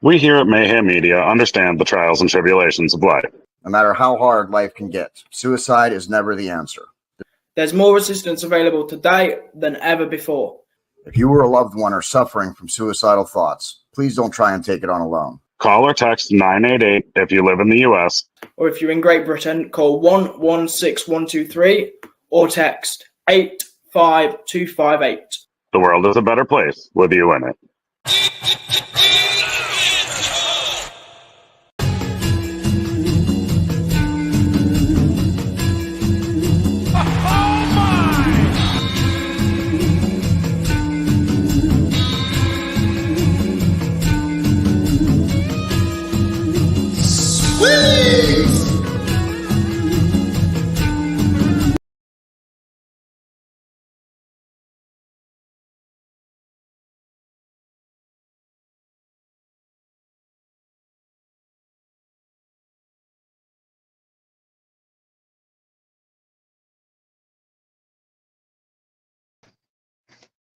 We here at Mayhem Media understand the trials and tribulations of life. No matter how hard life can get, suicide is never the answer. There's more assistance available today than ever before. If you or a loved one are suffering from suicidal thoughts, please don't try and take it on alone. Call or text 988 if you live in the U.S. Or if you're in Great Britain, call 116123 or text 85258. The world is a better place with you in it.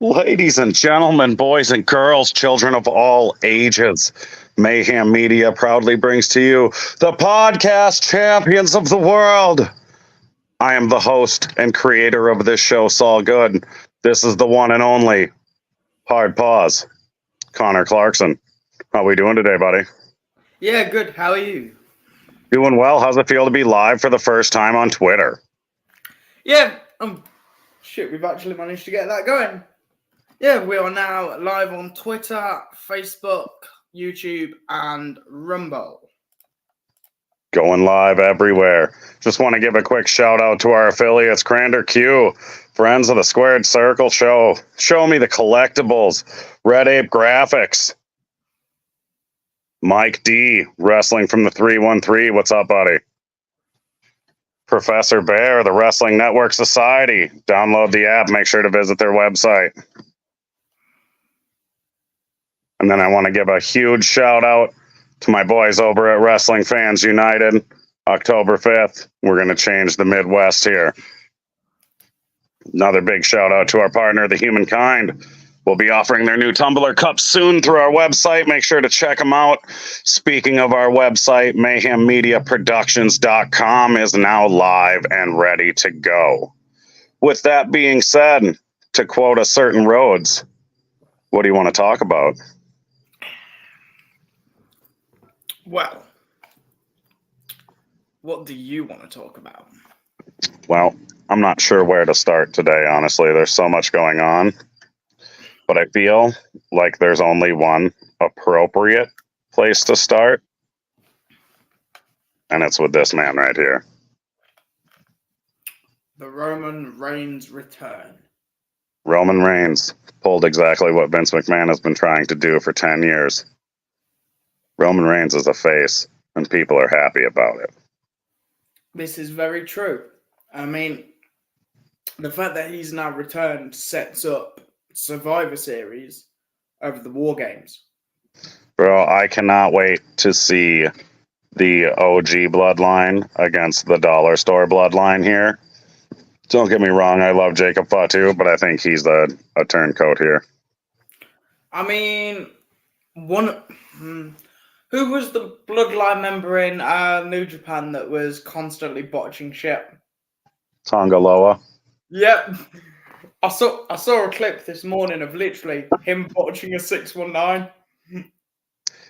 Ladies and gentlemen, boys and girls, children of all ages, Mayhem Media proudly brings to you the podcast champions of the world. I am the host and creator of this show, Saul Goode. This is the one and only Hard Pause, Conner Clarkson. How we doing today, buddy? Yeah, good. How are you? Doing well. How's it feel to be live for the first time on Twitter? Yeah, we've actually managed to get that going. Yeah, we are now live on Twitter, Facebook, YouTube, and Rumble. Going live everywhere. Just want to give a quick shout out to our affiliates, Crander Q, Friends of the Squared Circle Show, Show Me the Collectibles, Red Ape Graphics, Mike D, Wrestling from the 313. What's up, buddy? Professor Bear, the Wrestling Network Society. Download the app. Make sure to visit their website. And then I want to give a huge shout out to my boys over at Wrestling Fans United. October 5th, we're going to change the Midwest here. Another big shout out to our partner, The Humankind. We'll be offering their new Tumbler Cup soon through our website. Make sure to check them out. Speaking of our website, MayhemMediaProductions.com is now live and ready to go. With that being said, to quote a certain Rhodes, what do you want to talk about? Well, what do you want to talk about? Well, I'm not sure where to start today, honestly. There's so much going on. But I feel like there's only one appropriate place to start. And it's with this man right here. The Roman Reigns return. Roman Reigns pulled exactly what Vince McMahon has been trying to do for 10 years. Roman Reigns is a face, and people are happy about it. This is very true. I mean, the fact that he's now returned sets up Survivor Series over the War Games. Bro, I cannot wait to see the OG bloodline against the dollar store bloodline here. Don't get me wrong, I love Jacob Fatu, but I think he's a turncoat here. I mean, who was the bloodline member in New Japan that was constantly botching shit? Tonga Loa. Yep. I saw a clip this morning of literally him botching a 619.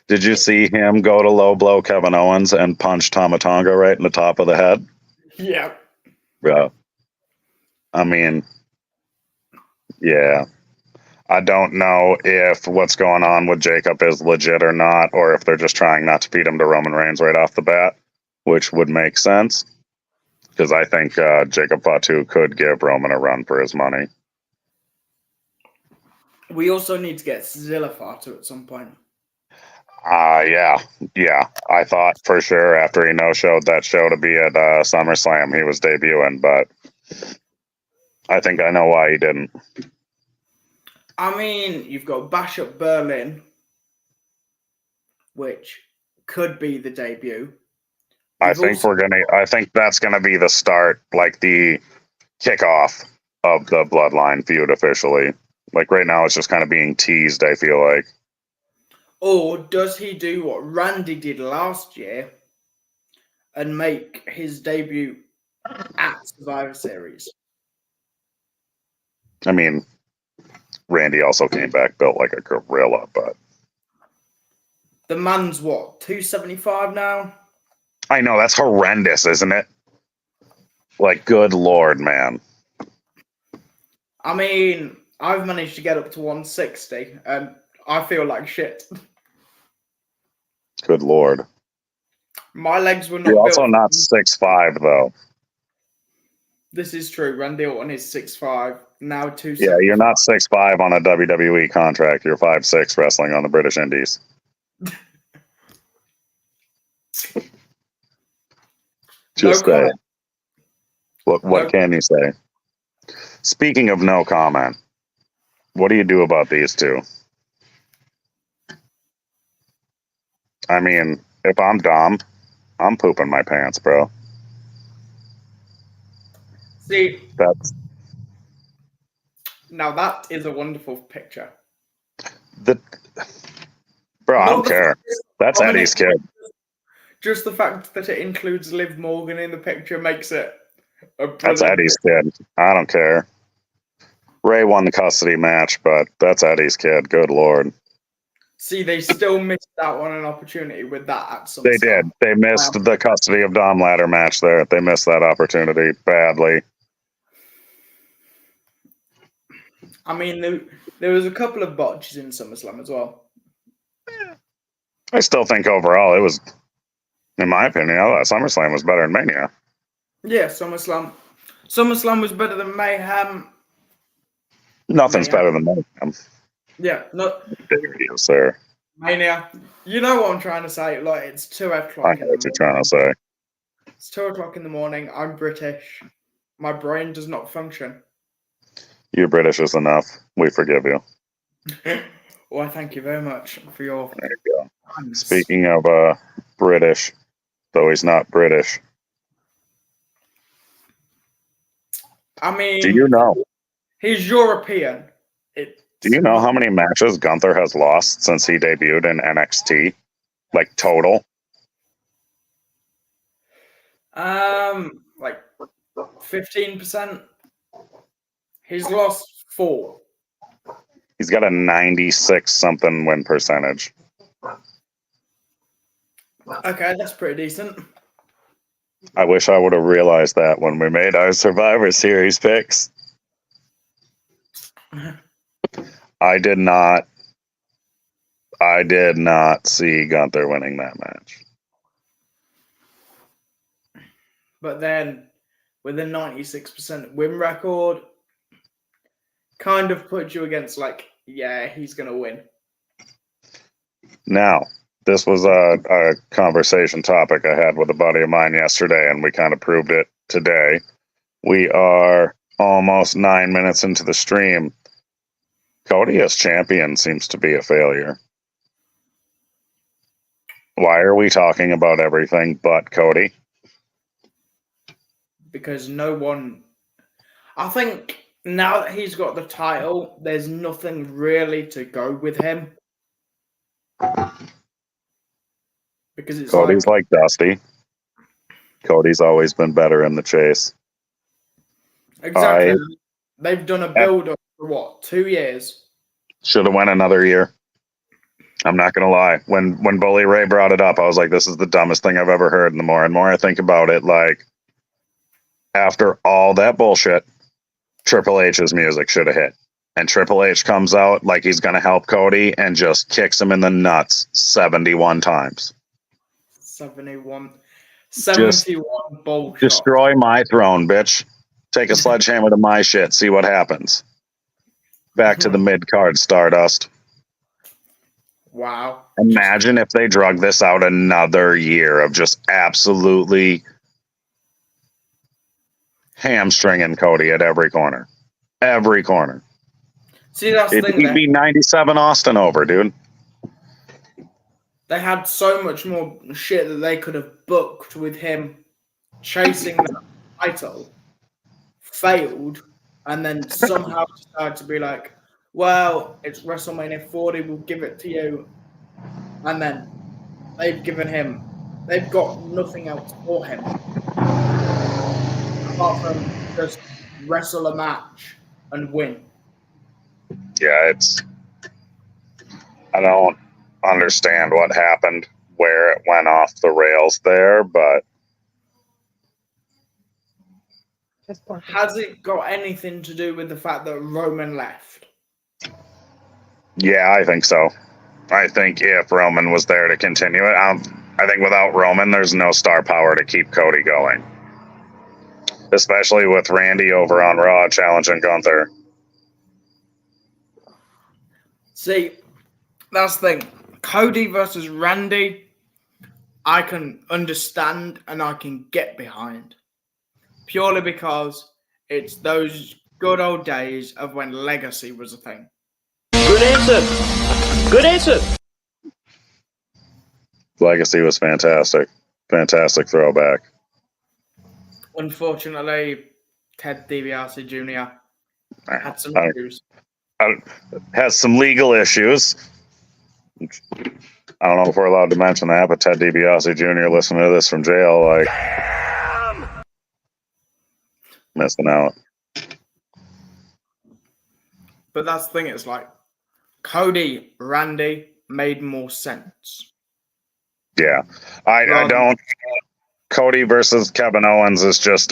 Did you see him go to low blow Kevin Owens and punch Tama Tonga right in the top of the head? Yeah. Bro. I mean, yeah. I don't know if what's going on with Jacob is legit or not, or if they're just trying not to feed him to Roman Reigns right off the bat, which would make sense. Because I think Jacob Fatu could give Roman a run for his money. We also need to get Zilla Fatu at some point. Yeah. I thought for sure after he no-showed that show to be at SummerSlam, he was debuting, but I think I know why he didn't. I mean, you've got Bash Up Berlin, which could be the debut. I think that's gonna be the start, like the kickoff of the Bloodline feud officially. Like right now, it's just kind of being teased. I feel like. Or does he do what Randy did last year and make his debut at Survivor Series? I mean, Randy also came back built like a gorilla, but The man's what, 275 now? I know that's horrendous, isn't it? Like, good Lord, man. I mean, I've managed to get up to 160 and I feel like shit. Good Lord. My legs were not You're built. also not 6'5", though. This is true. Randy Orton is 6'5", now 275. Yeah, you're not 6'5" on a WWE contract. You're 5'6" wrestling on the British Indies. Just say. What can you say? Speaking of no comment, what do you do about these two? I mean, if I'm Dom, I'm pooping my pants, bro. See, Now that is a wonderful picture. Bro, I don't care. That's Eddie's kid. Just the fact that it includes Liv Morgan in the picture makes it a brilliant. That's Eddie's kid. I don't care. Ray won the custody match, but that's Eddie's kid. Good Lord. See, they still missed out on an opportunity with that at some They did. They missed the custody of Dom ladder match there. They missed that opportunity badly. I mean, there was a couple of botches in SummerSlam as well. I still think overall it was, in my opinion, I thought SummerSlam was better than Mania. Yeah, SummerSlam. SummerSlam was better than Mayhem. Nothing's better than Mayhem. Yeah, no. There you, sir. Mania. You know what I'm trying to say. Like, it's 2 o'clock. I know what you're trying to say. It's 2 o'clock in the morning. I'm British. My brain does not function. You're British is enough. We forgive you. Well, thank you very much for your. There you go. Thanks. Speaking of British, though he's not British. I mean, do you know? He's European. Do you know how many matches Gunther has lost since he debuted in NXT? Like total? Like 15%. He's lost 4. He's got a 96 something win percentage. Okay, that's pretty decent. I wish I would have realized that when we made our Survivor Series picks. I did not see Gunther winning that match. But then, with a 96% win record, kind of puts you against, like, yeah, he's going to win. Now, this was a conversation topic I had with a buddy of mine yesterday, and we kind of proved it today. We are almost 9 minutes into the stream. Cody as champion seems to be a failure. Why are we talking about everything but Cody? Because no one... I think now that he's got the title, there's nothing really to go with him. Because it's Cody's like Dusty. Cody's always been better in the chase. Exactly. They've done a build-up for what, 2 years? Should have went another year. I'm not gonna lie. When Bully Ray brought it up, I was like, "This is the dumbest thing I've ever heard." And the more I think about it, like after all that bullshit, Triple H's music should have hit, and Triple H comes out like he's gonna help Cody and just kicks him in the nuts 71 times. 71 bullshit. Destroy my throne, bitch. Take a sledgehammer to my shit. See what happens. Back to the mid-card Stardust. Wow. Imagine if they drug this out another year of just absolutely hamstringing Cody at every corner. Every corner. See, that's the thing. He'd be 97 Austin over, dude. They had so much more shit that they could have booked with him chasing the title, failed, and then somehow decided to be like, well, it's WrestleMania 40, we'll give it to you And then they've got nothing else for him apart from just wrestle a match and win. Yeah, I don't understand what happened, where it went off the rails there, but Has it got anything to do with the fact that Roman left? yeah, I think so. I think if Roman was there to continue it, I think without Roman, there's no star power to keep Cody going. Especially with Randy over on Raw challenging Gunther. See, that's the thing. Cody versus Randy, I can understand and I can get behind. Purely because it's those good old days of when Legacy was a thing. Good answer. Good answer. Legacy was fantastic. Fantastic throwback. Unfortunately, Ted DiBiase Jr. had some issues. Has some legal issues. I don't know if we're allowed to mention that, but Ted DiBiase Jr. listening to this from jail, like, missing out. But that's the thing, it's like Cody, Randy made more sense. Yeah. I don't. Cody versus Kevin Owens is just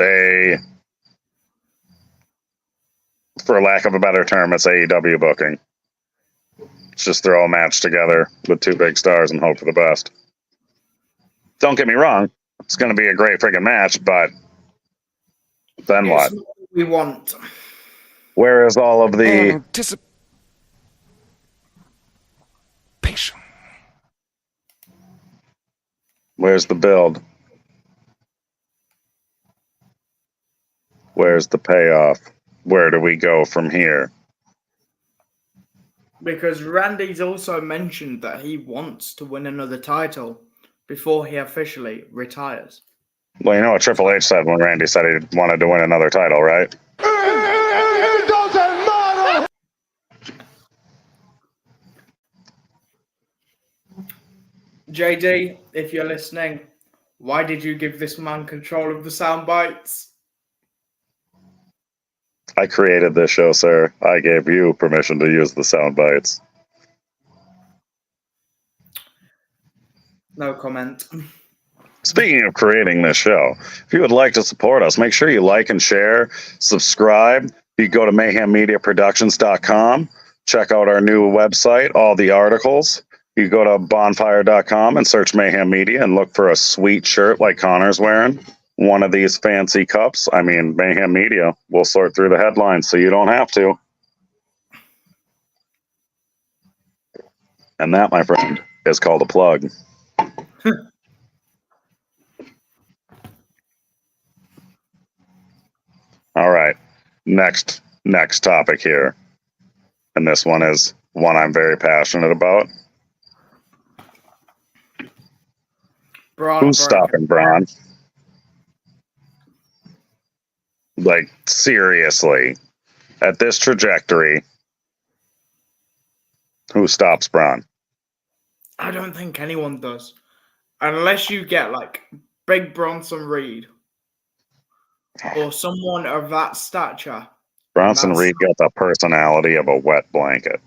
for lack of a better term, it's AEW booking. Let's just throw a match together with two big stars and hope for the best. Don't get me wrong. It's going to be a great friggin' match, but then what? It's what we want. Where is all of the anticipation? Where's the build? Where's the payoff? Where do we go from here? Because Randy's also mentioned that he wants to win another title before he officially retires. Well, you know what Triple H said when Randy said he wanted to win another title, right? It doesn't matter. JD, if you're listening, why did you give this man control of the sound bites? I created this show, sir. I gave you permission to use the sound bites. No comment. Speaking of creating this show, if you would like to support us, make sure you like and share, subscribe. You go to mayhemmediaproductions.com, check out our new website, all the articles. You go to bonfire.com and search Mayhem Media and look for a sweet shirt like Connor's wearing. One of these fancy cups. I mean, Mayhem Media. We'll sort through the headlines so you don't have to. And that, my friend, is called a plug. All right. Next topic here. And this one is one I'm very passionate about. Who's stopping Braun? Like, seriously, at this trajectory, who stops Braun? I don't think anyone does. Unless you get, like, Big Bronson Reed or someone of that stature. Bronson Reed got the personality of a wet blanket.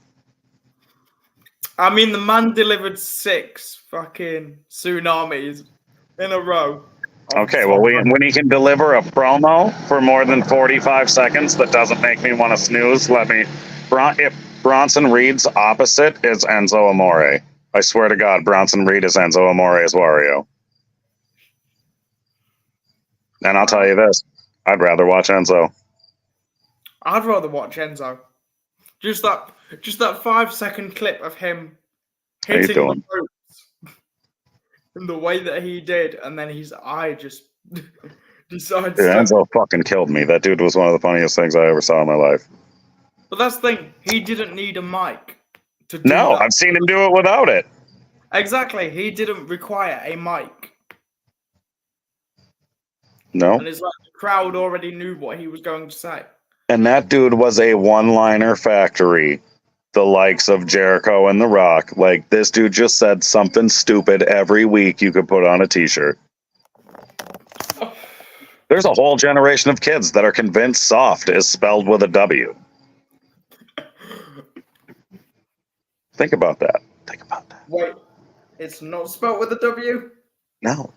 I mean, the man delivered 6 fucking tsunamis in a row. Okay, well, when he can deliver a promo for more than 45 seconds that doesn't make me want to snooze, if Bronson Reed's opposite is Enzo Amore. I swear to God, Bronson Reed is Enzo Amore's Wario. And I'll tell you this, I'd rather watch Enzo. I'd rather watch Enzo. Just that 5-second clip of him hitting the ropes in the way that he did, and then his eye just decides. Dude, Enzo fucking killed me. That dude was one of the funniest things I ever saw in my life. But that's the thing. He didn't need a mic to do No, that. I've seen him do it without it. Exactly. He didn't require a mic. No. And it's like the crowd already knew what he was going to say. And that dude was a one-liner factory the likes of Jericho and The Rock. Like, this dude just said something stupid every week you could put on a t-shirt. There's a whole generation of kids that are convinced soft is spelled with a W. Think about that. Wait, it's not spelled with a W? No.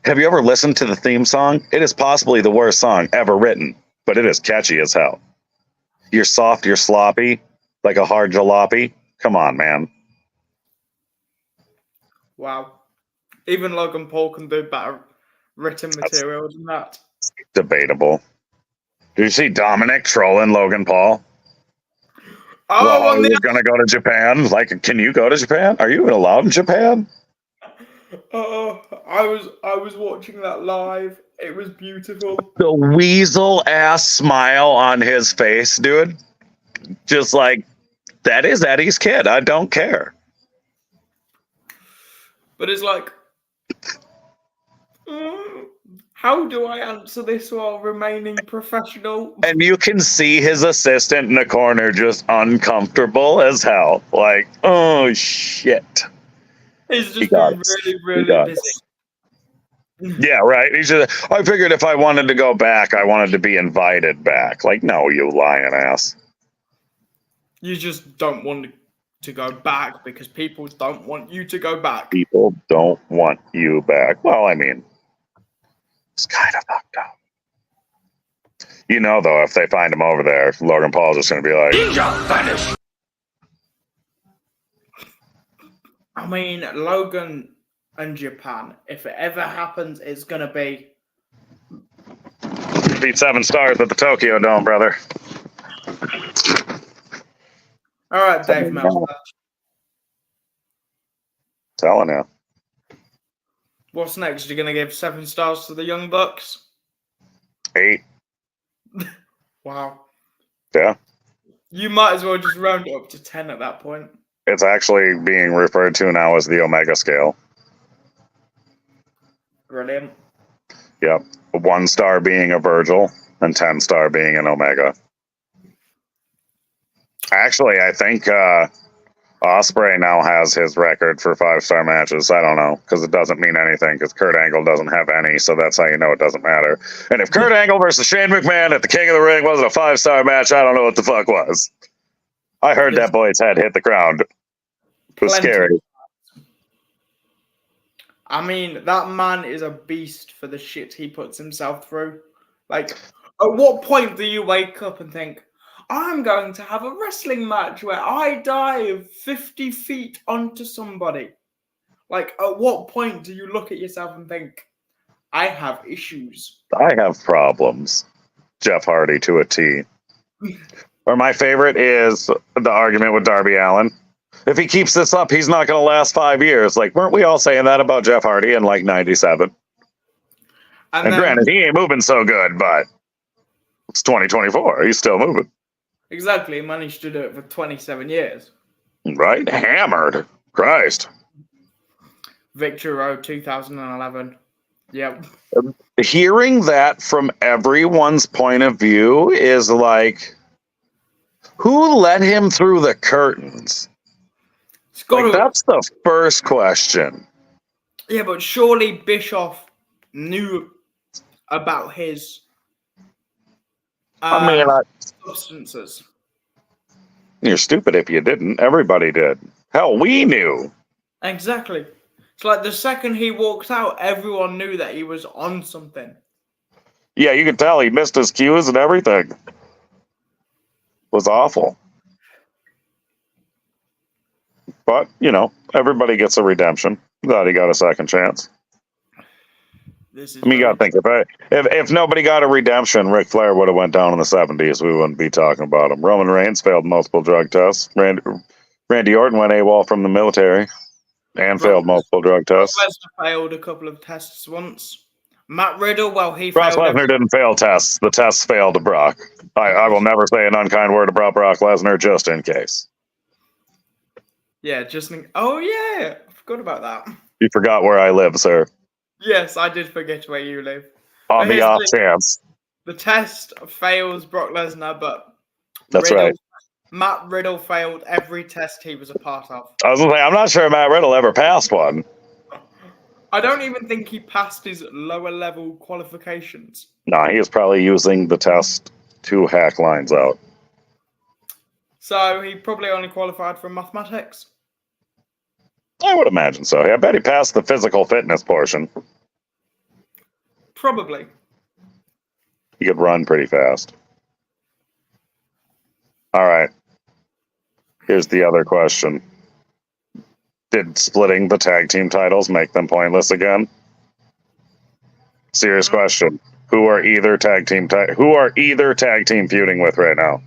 Have you ever listened to the theme song? It is possibly the worst song ever written, but it is catchy as hell. You're soft, you're sloppy, like a hard jalopy. Come on, man. Wow. Even Logan Paul can do better written material than that. Debatable. Did you see Dominic trolling Logan Paul? Oh, Well, you're gonna go to Japan? Like, can you go to Japan? Are you even allowed in Japan? I was watching that live. It was beautiful. The weasel ass smile on his face, dude. Just like, that is Eddie's kid. I don't care. But it's like, how do I answer this while remaining professional? And you can see his assistant in the corner just uncomfortable as hell. Like, oh shit. He's just been really busy. Yeah, right. He's just, I figured if I wanted to go back, I wanted to be invited back. Like, no, you lying ass. You just don't want to go back because people don't want you to go back. People don't want you back. Well, I mean, it's kind of fucked up. You know, though, if they find him over there, Logan Paul's just going to be like, Ninja vanish. I mean, Logan and Japan, if it ever happens, it's going to be... Beat 7 stars at the Tokyo Dome, brother. All right, Dave Meltzer. Telling you. What's next? You're going to give 7 stars to the Young Bucks? 8. Wow. Yeah. You might as well just round it up to 10 at that point. It's actually being referred to now as the Omega scale. Brilliant. Yep. 1 star being a Virgil and 10 star being an Omega. Actually, I think Ospreay now has his record for 5-star matches. I don't know, because it doesn't mean anything, because Kurt Angle doesn't have any, so that's how you know it doesn't matter. And if Kurt Angle versus Shane McMahon at the King of the Ring wasn't a 5-star match, I don't know what the fuck was. I heard that boy's head hit the ground. It was scary. I mean, that man is a beast for the shit he puts himself through. Like, at what point do you wake up and think, I'm going to have a wrestling match where I dive 50 feet onto somebody? Like, at what point do you look at yourself and think, I have issues? I have problems. Jeff Hardy to a T. Or my favorite is the argument with Darby Allin. If he keeps this up, he's not going to last 5 years. Like, weren't we all saying that about Jeff Hardy in like 97? And granted, he ain't moving so good, but it's 2024. He's still moving. Exactly. He managed to do it for 27 years. Right? Hammered. Christ. Victory Road 2011. Yep. Hearing that from everyone's point of view is like, who let him through the curtains? Like, that's the first question. Yeah, but surely Bischoff knew about his substances. You're stupid if you didn't. Everybody did. Hell, we knew. Exactly. It's like the second he walked out, everyone knew that he was on something. Yeah, you could tell he missed his cues and everything. It was awful. But, you know, everybody gets a redemption. Glad he got a second chance. You got to think, if nobody got a redemption, Ric Flair would have went down in the 70s. We wouldn't be talking about him. Roman Reigns failed multiple drug tests. Randy Orton went AWOL from the military and failed multiple drug tests. Lesnar failed a couple of tests once. Matt Riddle, he Brock failed. Lesnar didn't fail tests. The tests failed to Brock. I will never say an unkind word about Brock Lesnar, just in case. Yeah, oh yeah, I forgot about that. You forgot where I live, sir. Yes, I did forget where you live. On the off chance. The test fails Brock Lesnar, but that's Riddle right. Matt Riddle failed every test he was a part of. I was going to say, I'm not sure Matt Riddle ever passed one. I don't even think he passed his lower level qualifications. No, he was probably using the test to hack lines out. So he probably only qualified for mathematics. I would imagine so. I bet he passed the physical fitness portion. Probably. He could run pretty fast. All right. Here's the other question. Did splitting the tag team titles make them pointless again? Serious question. Who are either tag team feuding with right now?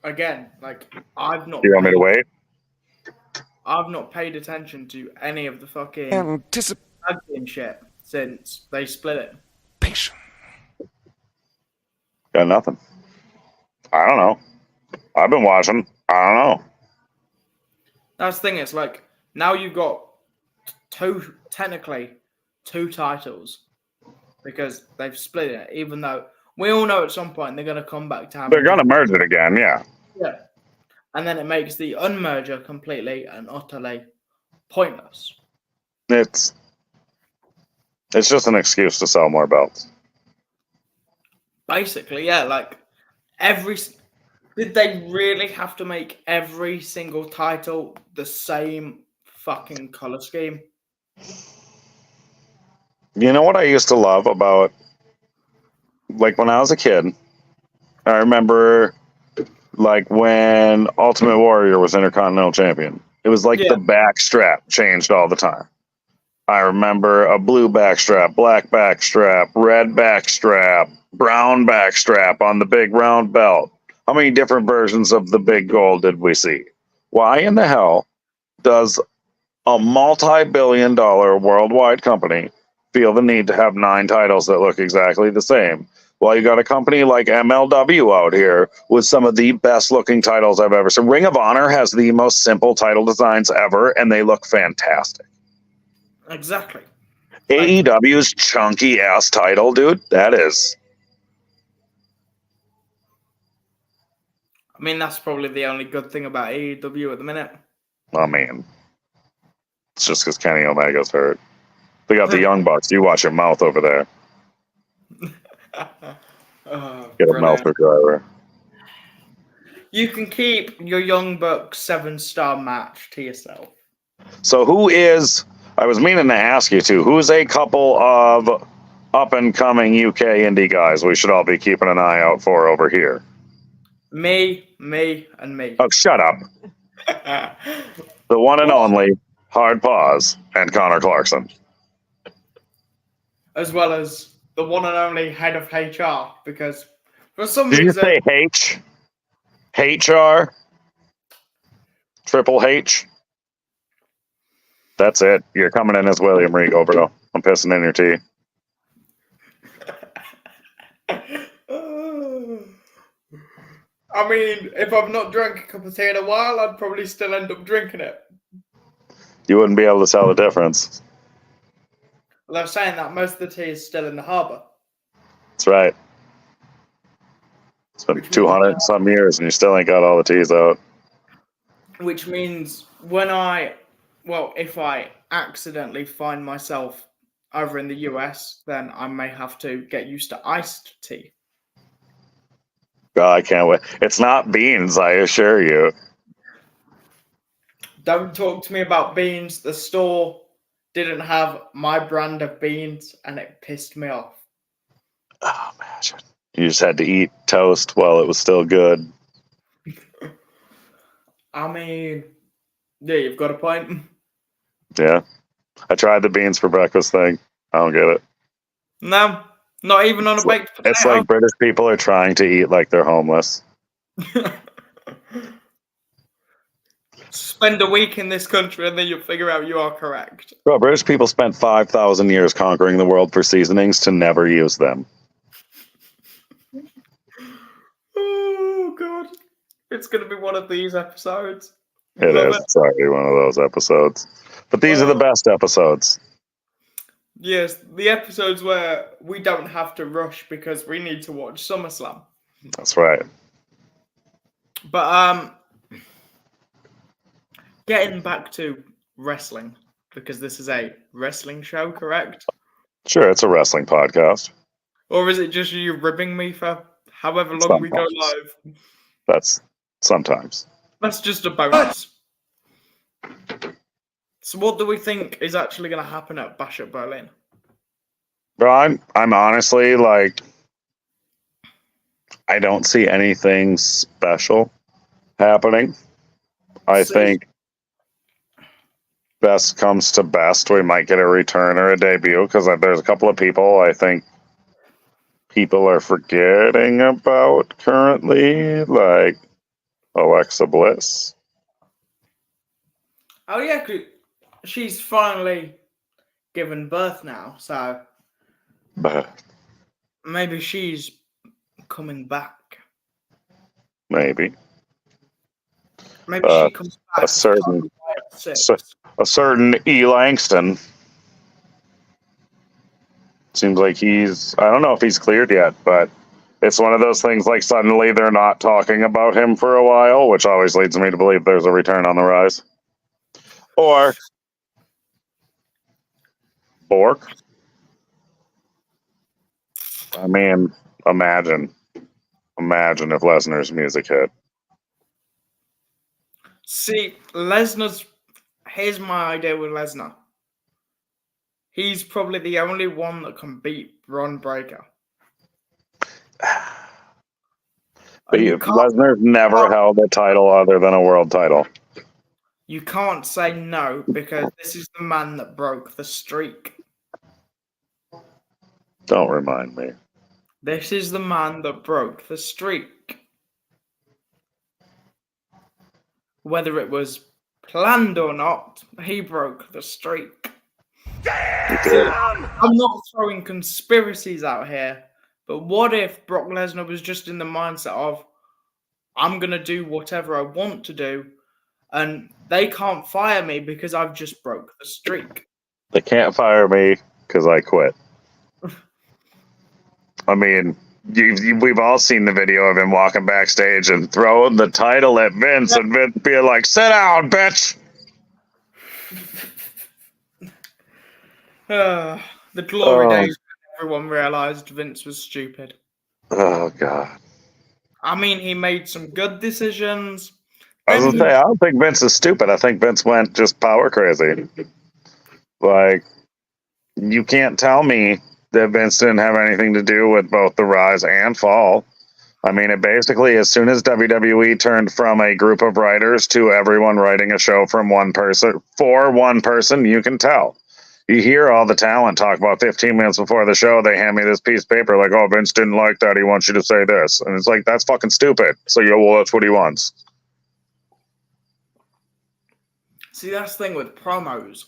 Again, like I've not. You want me to wait? I've not paid attention to any of the fucking tag team shit since they split it. Got nothing. I don't know. I've been watching. I don't know. That's the thing. It's like now you've got technically two titles because they've split it. Even though we all know at some point they're going to come back to have. They're going to merge it again, yeah. Yeah, and then it makes the unmerger completely and utterly pointless. It's just an excuse to sell more belts. Basically, yeah. Like did they really have to make every single title the same fucking color scheme? You know what I used to love about, like, when I was a kid? I remember, like, when Ultimate Warrior was Intercontinental Champion. It was like the back strap changed all the time. I remember a blue back strap, black back strap, red back strap, brown back strap on the big round belt. How many different versions of the big gold did we see? Why in the hell does a multi-billion-dollar worldwide company feel the need to have 9 titles that look exactly the same? Well, you got a company like MLW out here with some of the best-looking titles I've ever seen. Ring of Honor has the most simple title designs ever, and they look fantastic. Exactly. AEW's chunky-ass title, dude, that is... I mean, that's probably the only good thing about AEW at the minute. I mean, it's just because Kenny Omega's hurt. They got the Young Bucks. You watch your mouth over there. Get a mouth driver. You can keep your Young Bucks 7-star match to yourself. So who is... I was meaning to ask you, too. Who's a couple of up-and-coming UK indie guys we should all be keeping an eye out for over here? Me, and me. Oh, shut up. The one and only Hard Pause and Conner Clarkson. As well as the one and only head of HR, because for some Did reason... you say H? HR? Triple H? That's it. You're coming in as William Regal, bro. I'm pissing in your tea. I mean, if I've not drank a cup of tea in a while, I'd probably still end up drinking it. You wouldn't be able to tell the difference. Well, I was saying that most of the tea is still in the harbour. That's right. It's been 200 and some years and you still ain't got all the teas out. Which means if I accidentally find myself over in the US, then I may have to get used to iced tea. God, I can't wait. It's not beans, I assure you. Don't talk to me about beans. The store didn't have my brand of beans and it pissed me off. Oh, imagine. You just had to eat toast while it was still good. I mean, yeah, you've got a point. Yeah. I tried the beans for breakfast thing. I don't get it. No, not even on a baked potato. It's like British people are trying to eat like they're homeless. Spend a week in this country and then you'll figure out you are correct. Bro, British people spent 5,000 years conquering the world for seasonings to never use them. Oh, God. It's going to be one of these episodes. It is. Sorry, one of those episodes. But these are the best episodes. Yes, the episodes where we don't have to rush because we need to watch SummerSlam. That's right. But getting back to wrestling, because this is a wrestling show, correct? Sure, it's a wrestling podcast. Or is it just you ribbing me for however long we go Sometimes. live? That's sometimes. That's just a bonus. So what do we think is actually going to happen at Bash at Berlin? Bro, I'm honestly like, I don't see anything special happening. I think best comes to best. We might get a return or a debut because there's a couple of people I think people are forgetting about currently, like Alexa Bliss. Oh yeah, 'cause she's finally given birth now, so But maybe she's coming back. maybe. Maybe she comes back. A certain at 6. a certain E. Langston seems like I don't know if he's cleared yet, but it's one of those things like suddenly they're not talking about him for a while, which always leads me to believe there's a return on the rise. Or Bork. I mean, imagine if Lesnar's music hit. See, here's my idea with Lesnar. He's probably the only one that can beat Braun Breaker. But Lesnar's never held a title other than a world title. You can't say no because this is the man that broke the streak. Don't remind me. This is the man that broke the streak. Whether it was planned or not, he broke the streak. I'm not throwing conspiracies out here, but what if Brock Lesnar was just in the mindset of, I'm going to do whatever I want to do, and they can't fire me because I've just broke the streak. They can't fire me because I quit. I mean, we've all seen the video of him walking backstage and throwing the title at Vince, and Vince being like, "Sit down, bitch." The glory days when everyone realized Vince was stupid. Oh God. I mean, he made some good decisions. I was gonna say, I don't think Vince is stupid. I think Vince went just power crazy. Like, you can't tell me that Vince didn't have anything to do with both the rise and fall. I mean, it basically, as soon as WWE turned from a group of writers to everyone writing a show from one person, for one person, you can tell. You hear all the talent talk about 15 minutes before the show, they hand me this piece of paper like, oh, Vince didn't like that, he wants you to say this. And it's like, that's fucking stupid. So, well, that's what he wants. See, that's the thing with promos.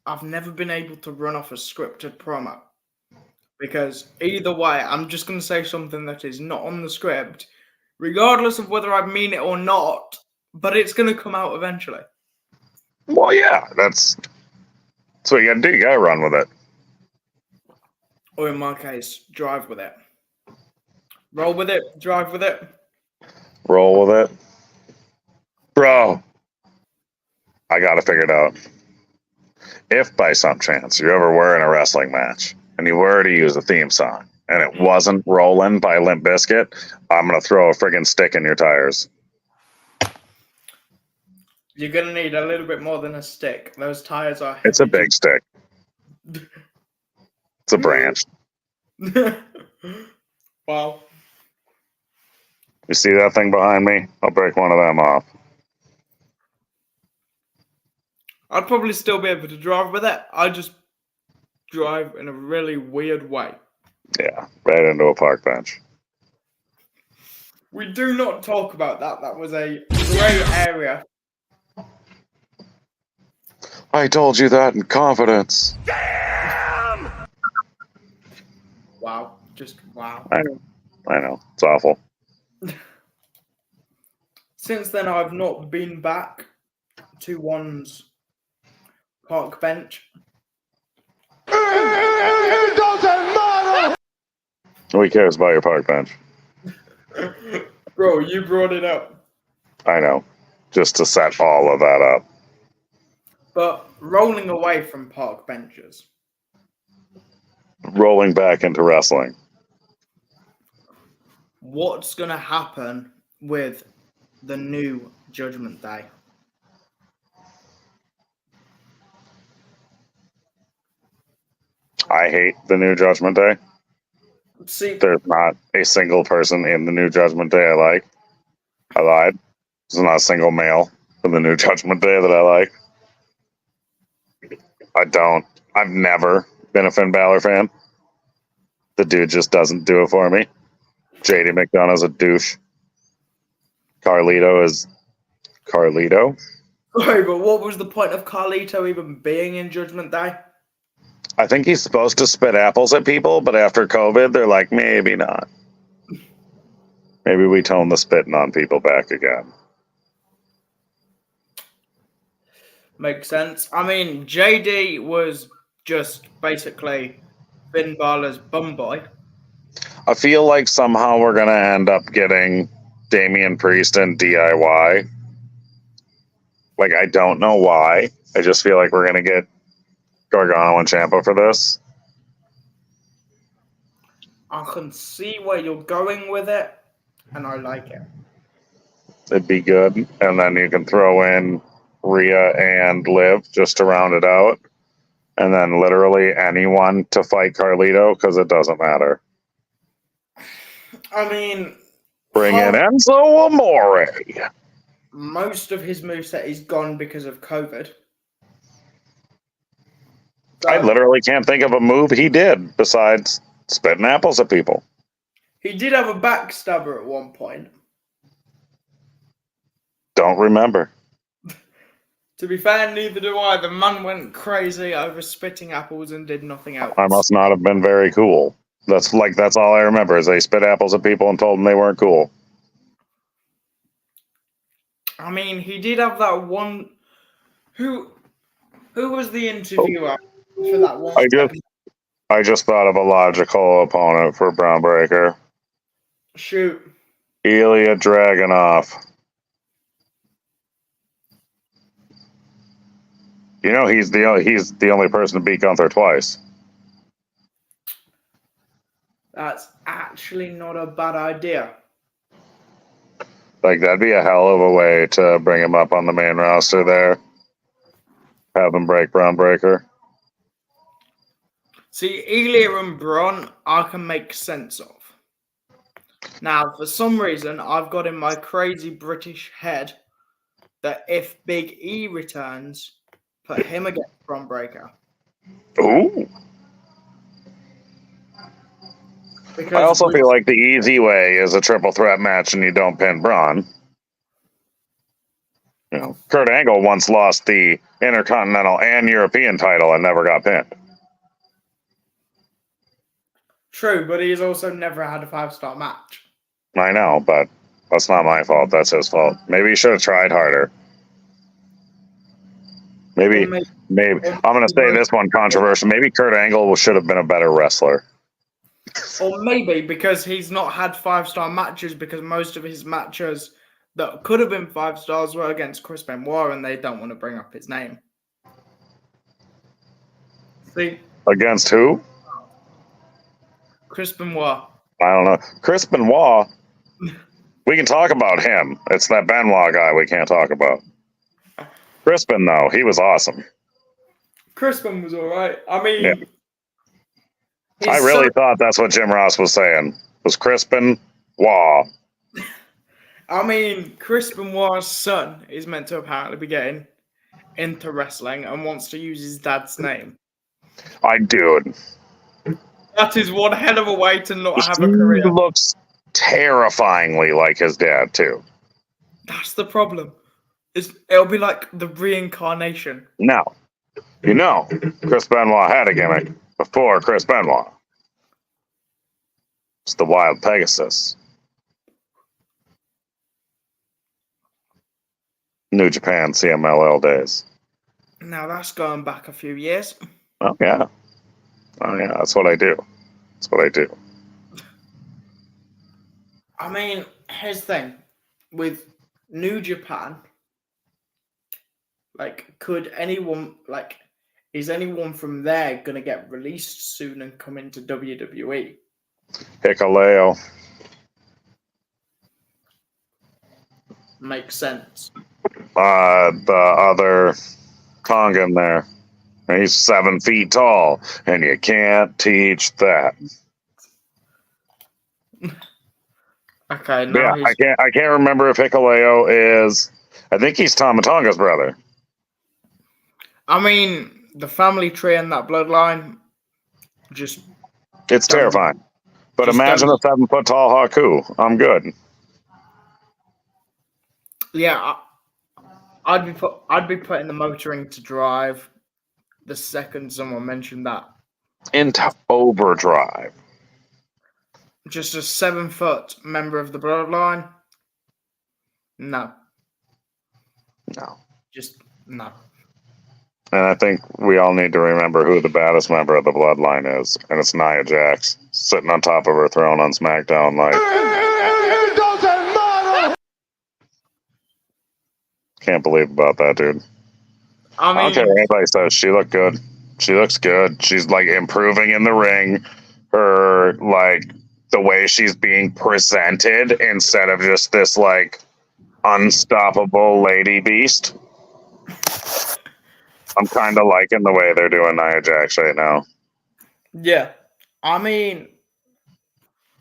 I've never been able to run off a scripted promo. Because either way, I'm just going to say something that is not on the script, regardless of whether I mean it or not, but it's going to come out eventually. Well, yeah, that's what you got to do. You got to run with it. Or in my case, drive with it. Roll with it, drive with it. Roll with it. Bro, I got to figure it out. If by some chance you ever were in a wrestling match and you were to use a theme song and it wasn't Rollin' by Limp Bizkit, I'm going to throw a friggin' stick in your tires. You're going to need a little bit more than a stick. Those tires are heavy. It's a big stick. It's a branch. Wow. You see that thing behind me? I'll break one of them off. I'd probably still be able to drive with it. I just drive in a really weird way. Yeah, right into a park bench. We do not talk about that. That was a grey area. I told you that in confidence. Damn! Wow. Just wow. I know. It's awful. Since then, I've not been back to one's park bench. It doesn't matter. Who cares about your park bench? Bro, you brought it up. I know. Just to set all of that up. But rolling away from park benches, Rolling back into wrestling. what's going to happen with the new Judgment Day? I hate the new Judgment Day. See, There's not a single person in the new Judgment Day I like. I lied. There's not a single male in the new Judgment Day that I like. I've never been a Finn Balor fan. The dude just doesn't do it for me. JD McDonough's a douche. Carlito is Carlito. sorry, but what was the point of Carlito even being in Judgment Day? I think he's supposed to spit apples at people, but after COVID, they're like, maybe not. Maybe we tone the spitting on people back again. Makes sense. I mean, JD was just basically Finn Balor's bum boy. I feel like somehow we're going to end up getting Damian Priest and DIY. Like, I don't know why. I just feel like we're going to get Gargano and Ciampa for this. I can see where you're going with it, and I like it. It'd be good. And then you can throw in Rhea and Liv just to round it out. And then literally anyone to fight Carlito because it doesn't matter. I mean, Bring in Enzo Amore. most of his moveset is gone because of COVID. I literally can't think of a move he did besides spitting apples at people. He did have a backstabber at one point. Don't remember. To be fair, neither do I. The man went crazy over spitting apples and did nothing else. I must not have been very cool. That's all I remember is they spit apples at people and told them they weren't cool. I mean, he did have that one. Who was the interviewer for that one? I just thought of a logical opponent for Brown Breaker. Shoot. Ilya Dragunov. You know he's the only person to beat Gunther twice. That's actually not a bad idea. Like, that'd be a hell of a way to bring him up on the main roster there. Have him break Brown Breaker. See, Ilya and Braun, I can make sense of. Now, for some reason, I've got in my crazy British head that if Big E returns, put him against Braun Breaker. Ooh. Because I also feel like the easy way is a triple threat match and you don't pin Braun. You know, Kurt Angle once lost the Intercontinental and European title and never got pinned. True, but he's also never had a 5-star match. I know, but that's not my fault. That's his fault. Maybe he should have tried harder. Maybe. I'm going to say this one controversial. Maybe Kurt Angle should have been a better wrestler. Or maybe because he's not had 5-star matches because most of his matches that could have been 5 stars were against Chris Benoit and they don't want to bring up his name. See? Against who? Chris Benoit. I don't know. Chris Benoit. We can talk about him. It's that Benoit guy we can't talk about. Crispin, though, he was awesome. Crispin was all right. I mean, yeah. I really thought that's what Jim Ross was saying. Was Crispin Wah. I mean, Chris Benoit's son is meant to apparently be getting into wrestling and wants to use his dad's name. Dude. That is one hell of a way to not have a career. He looks terrifyingly like his dad, too. That's the problem. It'll be like the reincarnation. Now, you know, Chris Benoit had a gimmick before Chris Benoit. It's the Wild Pegasus. New Japan CMLL days. Now that's going back a few years. Oh, yeah. Oh yeah, that's what I do. That's what I do. I mean, here's the thing. With New Japan, could anyone, is anyone from there going to get released soon and come into WWE? Hikaleo. Makes sense. The other Tongan there. He's 7 feet tall, and you can't teach that. Okay, Yeah, now he's... I can't remember if Hikaleo is. I think he's Tama Tonga's brother. I mean, the family tree and that bloodline just... It's Don't- terrifying. But just imagine don't- a 7 foot tall Haku. I'm good. Yeah, I'd be putting the motoring to drive the second someone mentioned that. Into overdrive. Just a 7-foot member of the bloodline? No. No. Just no. And I think we all need to remember who the baddest member of the bloodline is, and it's Nia Jax, sitting on top of her throne on SmackDown like... It doesn't matter. Can't believe about that, dude. I I don't care mean, what anybody says. She looked good. She looks good. She's like improving in the ring. Her the way she's being presented instead of just this like unstoppable lady beast. I'm kind of liking the way they're doing Nia Jax right now. yeah. I mean,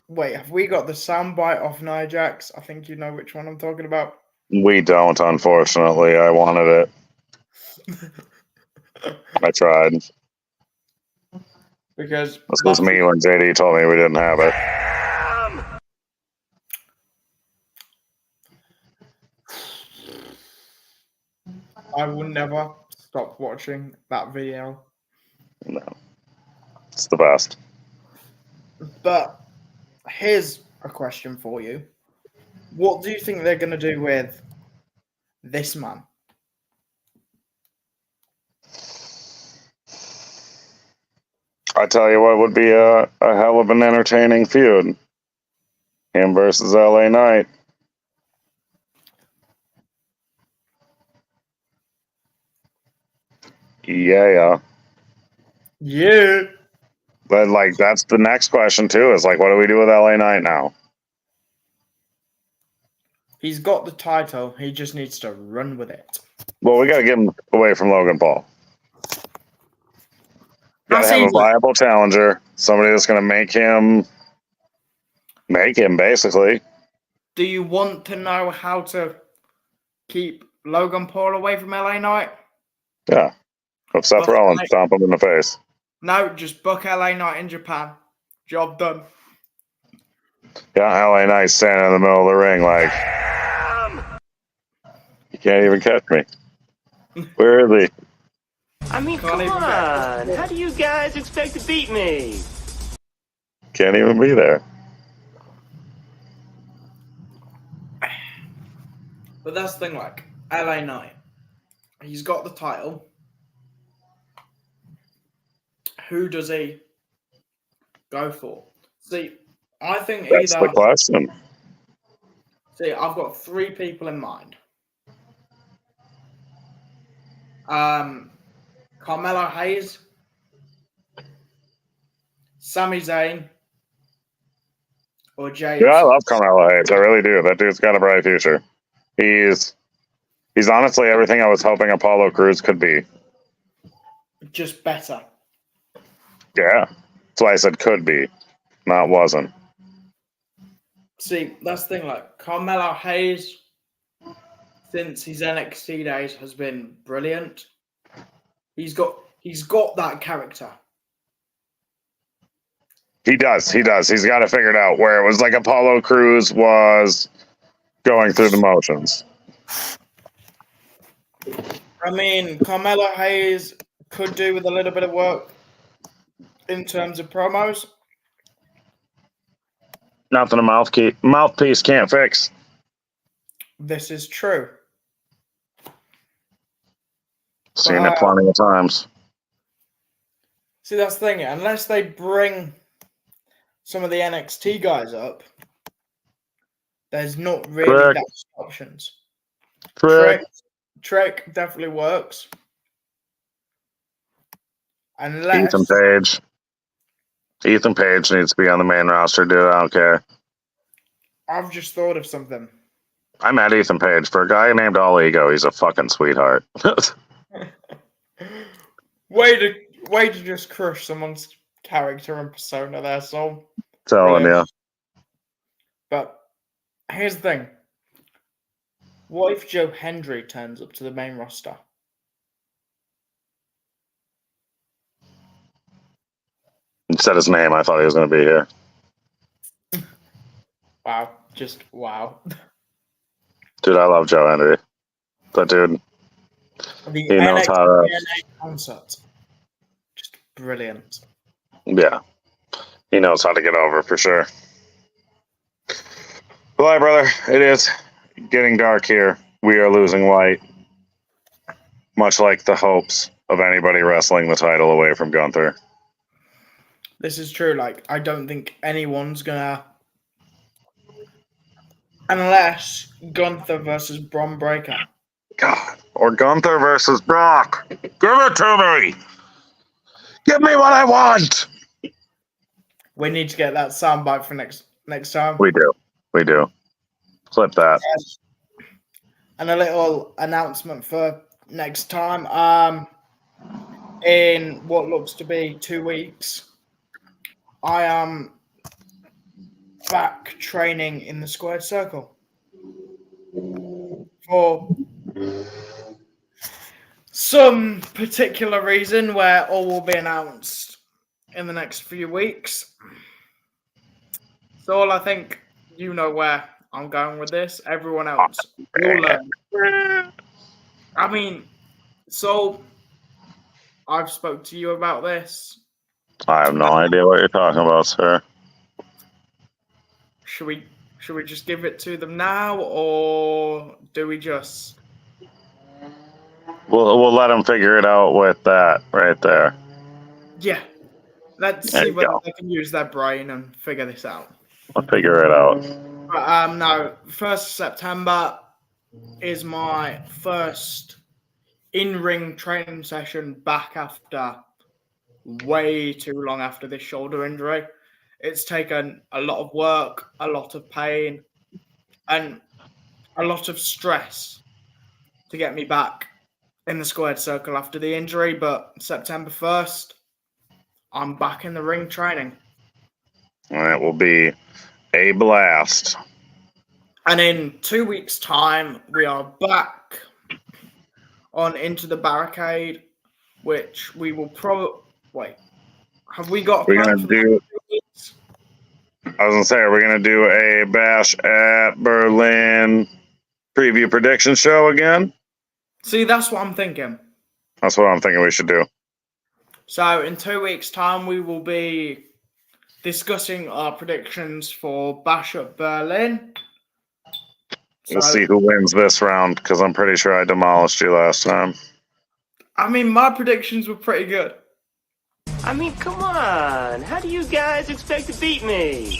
wait, have we got the soundbite of Nia Jax? I think you know which one I'm talking about. We don't, unfortunately. I wanted it. I tried. Because This was me when JD told me we didn't have it. I will never stop watching that video. No. It's the best. But here's a question for you. What do you think they're going to do with this man? I tell you what would be a hell of an entertaining feud. Him versus LA Knight. Yeah. Yeah. But that's the next question too, is what do we do with LA Knight now? He's got the title. He just needs to run with it. Well, we gotta get him away from Logan Paul. Gotta That's have a easy. viable challenger, somebody that's gonna make him basically. Do you want to know how to keep Logan Paul away from LA Knight? Yeah. If Seth Well, Rollins like- stomp him in the face. No, just book LA Knight in Japan. Job done. Yeah, LA Knight standing in the middle of the ring you can't even catch me. Where is he? I mean, Can't come even on. How do you guys expect to beat me? Can't even be there. But that's the thing, LA Knight. He's got the title. Who does he go for? See, I think That's the question. See, I've got 3 people in mind. Carmelo Hayes, Sami Zayn, or Jay. Yeah, I love Carmelo Hayes. I really do. That dude's got a bright future. He's honestly everything I was hoping Apollo Crews could be. Just better. Yeah. That's why I said could be, not wasn't. See, that's the thing, Carmelo Hayes, since his NXT days, has been brilliant. He's got that character. He does. He's got it figured out where it was Apollo Crews was going through the motions. I mean, Carmelo Hayes could do with a little bit of work in terms of promos. Nothing a mouthpiece can't fix. This is true. Seen it plenty of times. See, that's the thing. Unless they bring some of the NXT guys up, there's not really Correct. that many options. Correct. Trek definitely works. Unless Ethan Page needs to be on the main roster, dude. I don't care. I've just thought of something. I met Ethan Page. For a guy named All Ego, he's a fucking sweetheart. Way to just crush someone's character and persona there, Saul. Telling you. But here's the thing. What if Joe Hendry turns up to the main roster? He said his name. I thought he was going to be here. Wow. Just wow. Dude, I love Joe Hendry. That dude. The He knows NXT how to. TNA concert. Just brilliant. Yeah. He knows how to get over for sure. Well, hi, brother. It is getting dark here. We are losing light. Much like the hopes of anybody wrestling the title away from Gunther. This is true. Like, I don't think anyone's gonna, unless Gunther versus Bron Breakker. God. Or Gunther versus Brock. Give it to me. Give me what I want. We need to get that soundbite for next time. We do. Clip that. And a little announcement for next time. In what looks to be 2 weeks, I am back training in the squared circle for some particular reason where all will be announced in the next few weeks. So I think you know where I'm going with this. Everyone else will learn. I mean, so I've spoke to you about this. I have no idea what you're talking about, sir. Should we just give it to them now, or do we just? We'll let them figure it out with that right there. Yeah, let's There see you whether go. they can use their brain and figure this out. We'll figure it out. But, no, 1st of September is my first in-ring training session back after way too long after this shoulder injury. It's taken a lot of work, a lot of pain, and a lot of stress to get me back in the squared circle after the injury. But September 1st, I'm back in the ring training. And it will be a blast. And in 2 weeks' time, we are back on Into the Barricade, which we will probably... Wait, have we got... We're going to do... I was going to say, are we going to do a Bash at Berlin preview prediction show again? See, that's what I'm thinking. That's what I'm thinking we should do. So in 2 weeks' time, we will be discussing our predictions for Bash at Berlin. We'll see who wins this round, because I'm pretty sure I demolished you last time. I mean, my predictions were pretty good. I mean, come on. How do you guys expect to beat me?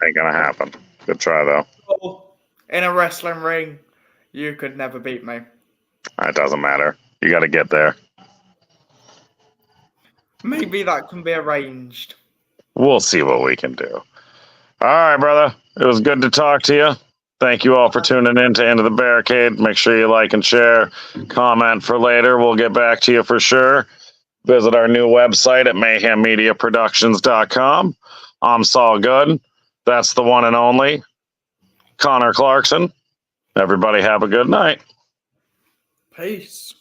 Ain't gonna happen. Good try, though. In a wrestling ring, you could never beat me. It doesn't matter. You got to get there. Maybe that can be arranged. We'll see what we can do. All right, brother. It was good to talk to you. Thank you all for tuning in to Into the Barricade. Make sure you like and share. Comment for later. We'll get back to you for sure. Visit our new website at mayhemmediaproductions.com. I'm Saul Goode. That's the one and only Conner Clarkson. Everybody have a good night. Peace.